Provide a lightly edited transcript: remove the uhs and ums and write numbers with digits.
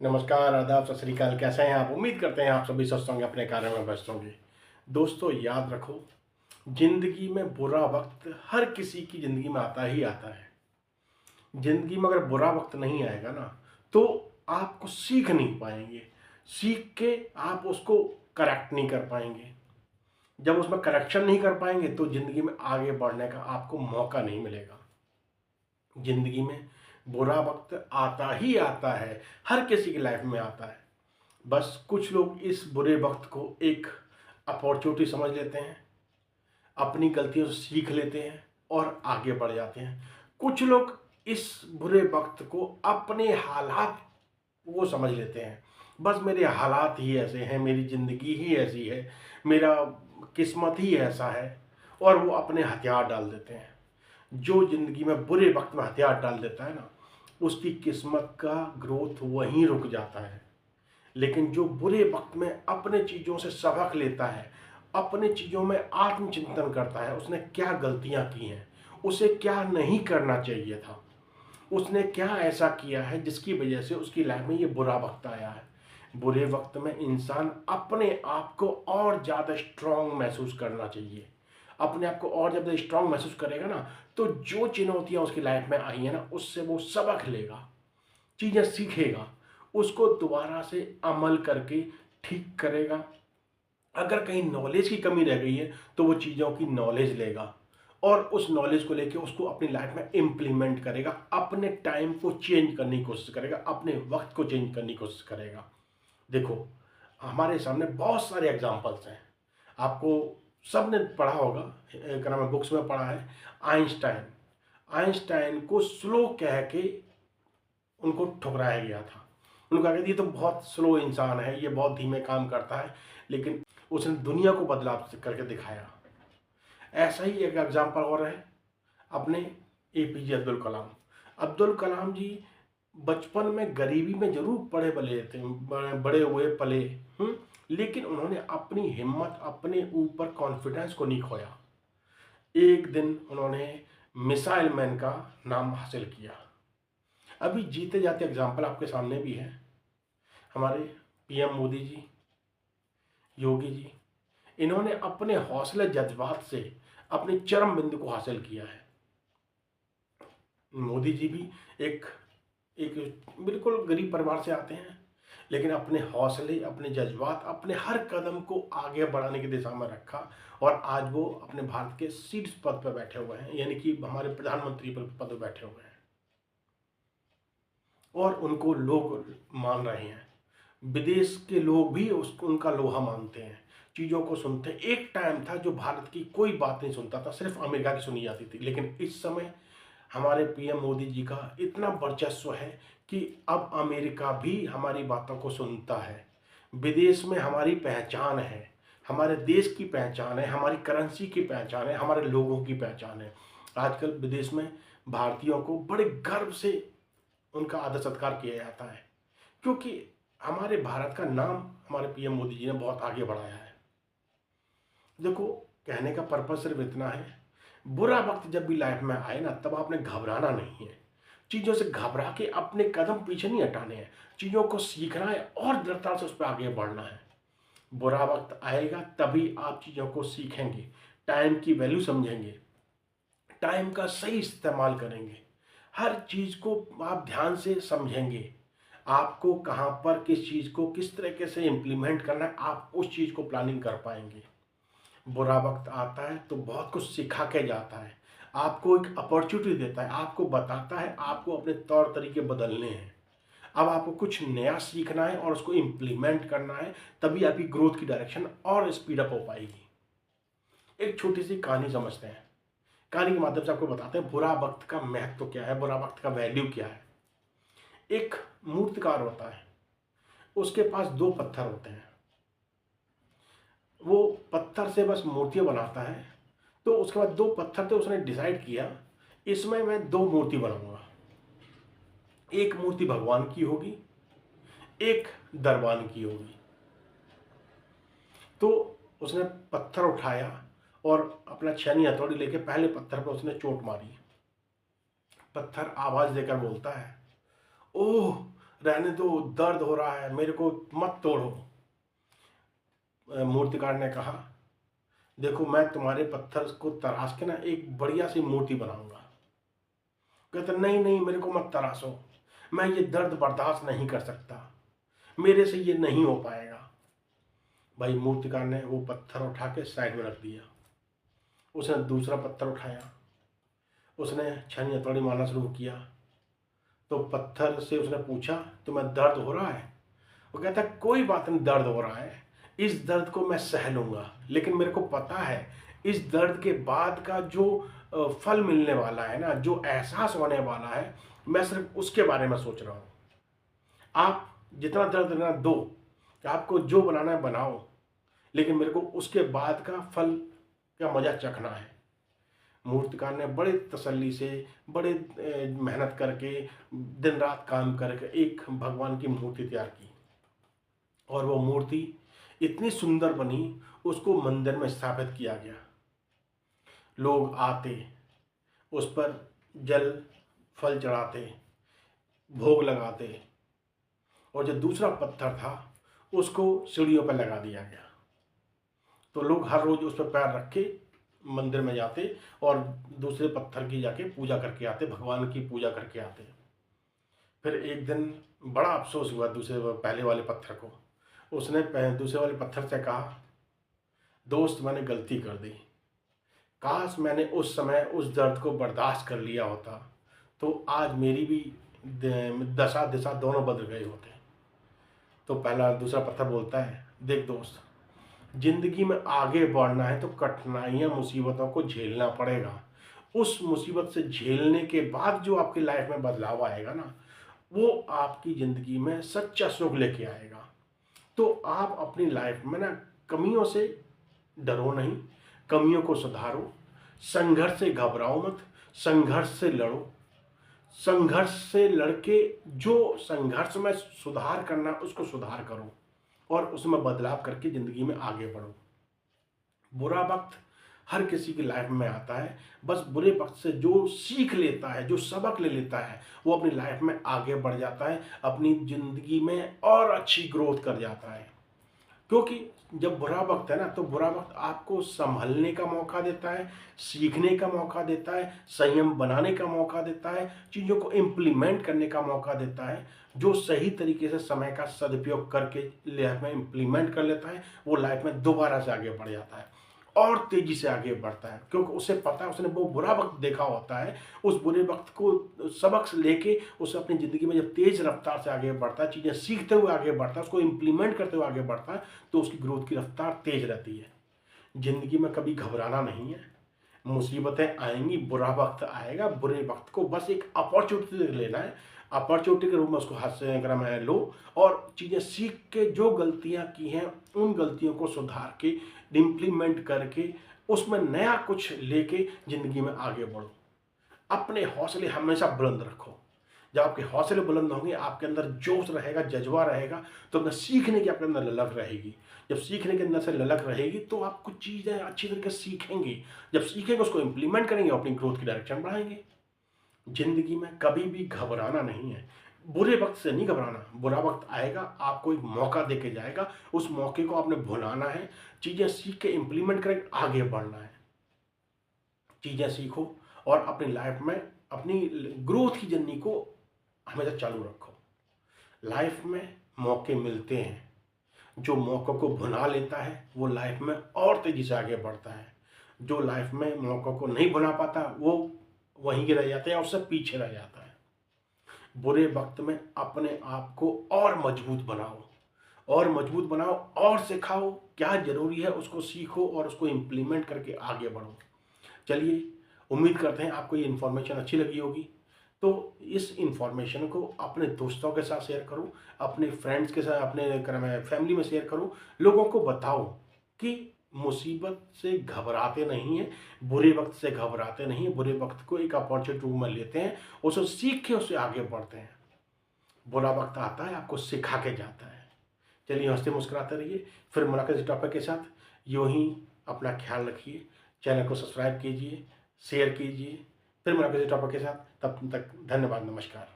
नमस्कार, आदाब, सत श्री अकाल। कैसे हैं आप? उम्मीद करते हैं आप सभी स्वस्थ होंगे, अपने कार्य में व्यस्त होंगे। दोस्तों, याद रखो, ज़िंदगी में बुरा वक्त हर किसी की ज़िंदगी में आता ही आता है। ज़िंदगी में अगर बुरा वक्त नहीं आएगा ना, तो आप कुछ सीख नहीं पाएंगे। सीख के आप उसको करेक्ट नहीं कर पाएंगे। जब उसमें करेक्शन नहीं कर पाएंगे तो ज़िंदगी में आगे बढ़ने का आपको मौका नहीं मिलेगा। ज़िंदगी में बुरा वक्त आता ही आता है, हर किसी की लाइफ में आता है। बस कुछ लोग इस बुरे वक्त को एक अपॉर्चुनिटी समझ लेते हैं, अपनी गलतियों से सीख लेते हैं और आगे बढ़ जाते हैं। कुछ लोग इस बुरे वक्त को अपने हालात वो समझ लेते हैं, बस मेरे हालात ही ऐसे हैं, मेरी ज़िंदगी ही ऐसी है, मेरा किस्मत ही ऐसा है, और वो अपने हथियार डाल देते हैं। जो ज़िंदगी में बुरे वक्त में हथियार डाल देता है ना, उसकी किस्मत का ग्रोथ वहीं रुक जाता है। लेकिन जो बुरे वक्त में अपने चीज़ों से सबक लेता है, अपने चीज़ों में आत्मचिंतन करता है, उसने क्या गलतियां की हैं, उसे क्या नहीं करना चाहिए था, उसने क्या ऐसा किया है जिसकी वजह से उसकी लाइफ में ये बुरा वक्त आया है। बुरे वक्त में इंसान अपने आप को और ज़्यादा स्ट्रांग महसूस करना चाहिए। अपने आप को और ज़्यादा स्ट्रांग महसूस करेगा ना, तो जो चुनौतियां उसकी लाइफ में आई हैं ना, उससे वो सबक लेगा, चीज़ें सीखेगा, उसको दोबारा से अमल करके ठीक करेगा। अगर कहीं नॉलेज की कमी रह गई है तो वो चीज़ों की नॉलेज लेगा और उस नॉलेज को लेके उसको अपनी लाइफ में इम्प्लीमेंट करेगा, अपने टाइम को चेंज करने की कोशिश करेगा, अपने वक्त को चेंज करने की कोशिश करेगा। देखो, हमारे सामने बहुत सारे एग्जाम्पल्स हैं। आपको सबने पढ़ा होगा, क्या नाम है, बुक्स में पढ़ा है, आइंस्टाइन। आइंस्टाइन को स्लो कह के उनको ठुकराया गया था। उनको कहा गया ये तो बहुत स्लो इंसान है, ये बहुत धीमे काम करता है, लेकिन उसने दुनिया को बदलाव करके दिखाया। ऐसा ही एक एग्जाम्पल और है अपने एपीजे अब्दुल कलाम। अब्दुल कलाम जी बचपन में गरीबी में जरूर पढ़े बले थे, बड़े हुए पले, लेकिन उन्होंने अपनी हिम्मत, अपने ऊपर कॉन्फिडेंस को नहीं खोया। एक दिन उन्होंने मिसाइल मैन का नाम हासिल किया। अभी जीते जाते एग्जाम्पल आपके सामने भी है, हमारे पीएम मोदी जी, योगी जी। इन्होंने अपने हौसले जज्बात से अपनी चरम बिंदु को हासिल किया है। मोदी जी भी एक एक बिल्कुल गरीब परिवार से आते हैं, लेकिन अपने हौसले, अपने जज्बात, अपने हर कदम को आगे बढ़ाने की दिशा में रखा, और आज वो अपने भारत के शीर्ष पद पर बैठे हुए हैं, यानी कि हमारे प्रधानमंत्री पद पर बैठे हुए हैं, और उनको लोग मान रहे हैं। विदेश के लोग भी उसको उनका लोहा मानते हैं, चीज़ों को सुनते हैं। एक टाइम था जो भारत की कोई बात नहीं सुनता था, सिर्फ अमेरिका की सुनी जाती थी, लेकिन इस समय हमारे पीएम मोदी जी का इतना वर्चस्व है कि अब अमेरिका भी हमारी बातों को सुनता है। विदेश में हमारी पहचान है, हमारे देश की पहचान है, हमारी करेंसी की पहचान है, हमारे लोगों की पहचान है। आजकल विदेश में भारतीयों को बड़े गर्व से उनका आदर सत्कार किया जाता है, क्योंकि हमारे भारत का नाम हमारे पीएम मोदी जी ने बहुत आगे बढ़ाया है। देखो, कहने का पर्पज सिर्फ इतना है, बुरा वक्त जब भी लाइफ में आए ना, तब आपने घबराना नहीं है। चीज़ों से घबरा के अपने कदम पीछे नहीं हटाने हैं, चीज़ों को सीखना है और दृढ़ता से उस पर आगे बढ़ना है। बुरा वक्त आएगा तभी आप चीज़ों को सीखेंगे, टाइम की वैल्यू समझेंगे, टाइम का सही इस्तेमाल करेंगे, हर चीज़ को आप ध्यान से समझेंगे। आपको कहाँ पर किस चीज़ को किस तरीके से इम्प्लीमेंट करना है, आप उस चीज़ को प्लानिंग कर पाएंगे। बुरा वक्त आता है तो बहुत कुछ सिखा के जाता है, आपको एक अपॉर्चुनिटी देता है, आपको बताता है आपको अपने तौर तरीके बदलने हैं। अब आपको कुछ नया सीखना है और उसको इम्प्लीमेंट करना है, तभी आपकी ग्रोथ की डायरेक्शन और स्पीड अप हो पाएगी। एक छोटी सी कहानी समझते हैं, कहानी के माध्यम से आपको बताते हैं बुरा वक्त का महत्व क्या है, बुरा वक्त का वैल्यू क्या है। एक मूर्तिकार होता है, उसके पास दो पत्थर होते हैं, वो पत्थर से बस मूर्तियाँ बनाता है। तो उसके बाद दो पत्थर थे, उसने डिसाइड किया इसमें मैं दो मूर्ति बनाऊंगा, एक मूर्ति भगवान की होगी, एक दरबान की होगी। तो उसने पत्थर उठाया और अपना छेनी हथौड़ी लेके पहले पत्थर पर उसने चोट मारी। पत्थर आवाज देकर बोलता है, ओह रहने दो, दर्द हो रहा है, मेरे को मत तोड़ो। मूर्तिकार ने कहा, देखो मैं तुम्हारे पत्थर को तराश के ना एक बढ़िया सी मूर्ति बनाऊंगा। कहते नहीं नहीं, मेरे को मत तराशो, मैं ये दर्द बर्दाश्त नहीं कर सकता, मेरे से ये नहीं हो पाएगा। भाई मूर्तिकार ने वो पत्थर उठा के साइड में रख दिया। उसने दूसरा पत्थर उठाया, उसने छनी हथौड़ी मारना शुरू किया। तो पत्थर से उसने पूछा, तुम्हें दर्द हो रहा है? वो कहता कोई बात नहीं, दर्द हो रहा है, इस दर्द को मैं सह लूंगा, लेकिन मेरे को पता है इस दर्द के बाद का जो फल मिलने वाला है ना, जो एहसास होने वाला है, मैं सिर्फ उसके बारे में सोच रहा हूँ। आप जितना दर्द लेना दो, आपको जो बनाना है बनाओ, लेकिन मेरे को उसके बाद का फल का मजा चखना है। मूर्तिकार ने बड़े तसल्ली से, बड़े मेहनत करके, दिन रात काम करके एक भगवान की मूर्ति तैयार की, और वो मूर्ति इतनी सुंदर बनी, उसको मंदिर में स्थापित किया गया। लोग आते, उस पर जल फल चढ़ाते, भोग लगाते, और जो दूसरा पत्थर था उसको सीढ़ियों पर लगा दिया गया। तो लोग हर रोज उस पर पैर रख के मंदिर में जाते और दूसरे पत्थर की जाके पूजा करके आते, भगवान की पूजा करके आते। फिर एक दिन बड़ा अफसोस हुआ दूसरे पहले वाले पत्थर को। उसने दूसरे वाले पत्थर से कहा, दोस्त मैंने गलती कर दी, काश मैंने उस समय उस दर्द को बर्दाश्त कर लिया होता तो आज मेरी भी दशा दिशा दोनों बदल गए होते। तो पहला दूसरा पत्थर बोलता है, देख दोस्त, जिंदगी में आगे बढ़ना है तो कठिनाइयाँ मुसीबतों को झेलना पड़ेगा। उस मुसीबत से झेलने के बाद जो आपकी लाइफ में बदलाव आएगा ना, वो आपकी ज़िंदगी में सच्चा सुख लेके आएगा। तो आप अपनी लाइफ में ना कमियों से डरो नहीं, कमियों को सुधारो, संघर्ष से घबराओ मत, संघर्ष से लड़ो। संघर्ष से लड़के जो संघर्ष में सुधार करना उसको सुधार करो, और उसमें बदलाव करके ज़िंदगी में आगे बढ़ो। बुरा वक्त हर किसी की लाइफ में आता है, बस बुरे वक्त से जो सीख लेता है, जो सबक ले लेता है, वो अपनी लाइफ में आगे बढ़ जाता है, अपनी ज़िंदगी में और अच्छी ग्रोथ कर जाता है। क्योंकि जब बुरा वक्त है ना, तो बुरा वक्त आपको संभलने का मौका देता है, सीखने का मौका देता है, संयम बनाने का मौका देता है, चीज़ों को इम्प्लीमेंट करने का मौका देता है। जो सही तरीके से समय का सदुपयोग करके लाइफ में इम्प्लीमेंट कर लेता है, वो लाइफ में दोबारा से आगे बढ़ जाता है और तेजी से आगे बढ़ता है, क्योंकि उसे पता है, उसने वो बुरा वक्त देखा होता है। उस बुरे वक्त को सबक लेके उसे अपनी ज़िंदगी में जब तेज रफ्तार से आगे बढ़ता है, चीज़ें सीखते हुए आगे बढ़ता है, उसको इम्प्लीमेंट करते हुए आगे बढ़ता है, तो उसकी ग्रोथ की रफ्तार तेज रहती है। ज़िंदगी में कभी घबराना नहीं है, मुसीबतें आएंगी, बुरा वक्त आएगा, बुरे वक्त को बस एक अपॉर्चुनिटी लेना है, अपॉर्चुनिटी के रूप में उसको हाथ से अगर मैं लो, और चीज़ें सीख के जो गलतियां की हैं उन गलतियों को सुधार के इम्प्लीमेंट करके उसमें नया कुछ लेके ज़िंदगी में आगे बढ़ो। अपने हौसले हमेशा बुलंद रखो। जब आपके हौसले बुलंद होंगे, आपके अंदर जोश रहेगा, जज्बा रहेगा, तो अपना सीखने की आपके अंदर ललक रहेगी। जब सीखने के अंदर से ललक रहेगी तो आप कुछ चीज़ें अच्छी तरीके से सीखेंगे। जब सीखेंगे उसको इम्प्लीमेंट करेंगे, अपनी ग्रोथ की डायरेक्शन बढ़ाएंगे। जिंदगी में कभी भी घबराना नहीं है, बुरे वक्त से नहीं घबराना। बुरा वक्त आएगा, आपको एक मौका दे के जाएगा, उस मौके को आपने भुलाना है, चीज़ें सीख के इम्प्लीमेंट करके आगे बढ़ना है। चीज़ें सीखो और अपनी लाइफ में अपनी ग्रोथ की जर्नी को हमेशा चालू रखो। लाइफ में मौके मिलते हैं, जो मौक़ों को भुना लेता है वो लाइफ में और तेज़ी से आगे बढ़ता है। जो लाइफ में मौक़ों को नहीं भुना पाता वो वहीं के रह जाते हैं और उससे पीछे रह जाता है। बुरे वक्त में अपने आप को और मजबूत बनाओ, और मजबूत बनाओ, और सिखाओ क्या ज़रूरी है, उसको सीखो और उसको इम्प्लीमेंट करके आगे बढ़ो। चलिए, उम्मीद करते हैं आपको ये इन्फॉर्मेशन अच्छी लगी होगी। तो इस इन्फॉर्मेशन को अपने दोस्तों के साथ शेयर करो, अपने फ्रेंड्स के साथ, अपने फैमिली में शेयर करो। लोगों को बताओ कि मुसीबत से घबराते नहीं हैं, बुरे वक्त से घबराते नहीं हैं, बुरे वक्त को एक अपॉर्चुनिटी रूप में लेते हैं, उसे सीख के उससे आगे बढ़ते हैं। बुरा वक्त आता है, आपको सिखा के जाता है। चलिए, हंसते मुस्कुराते रहिए। फिर मुलाकात इस टॉपिक के साथ। यूँ ही अपना ख्याल रखिए, चैनल को सब्सक्राइब कीजिए, शेयर कीजिए। फिर मुलाकात इस टॉपिक के साथ। तब तक धन्यवाद, नमस्कार।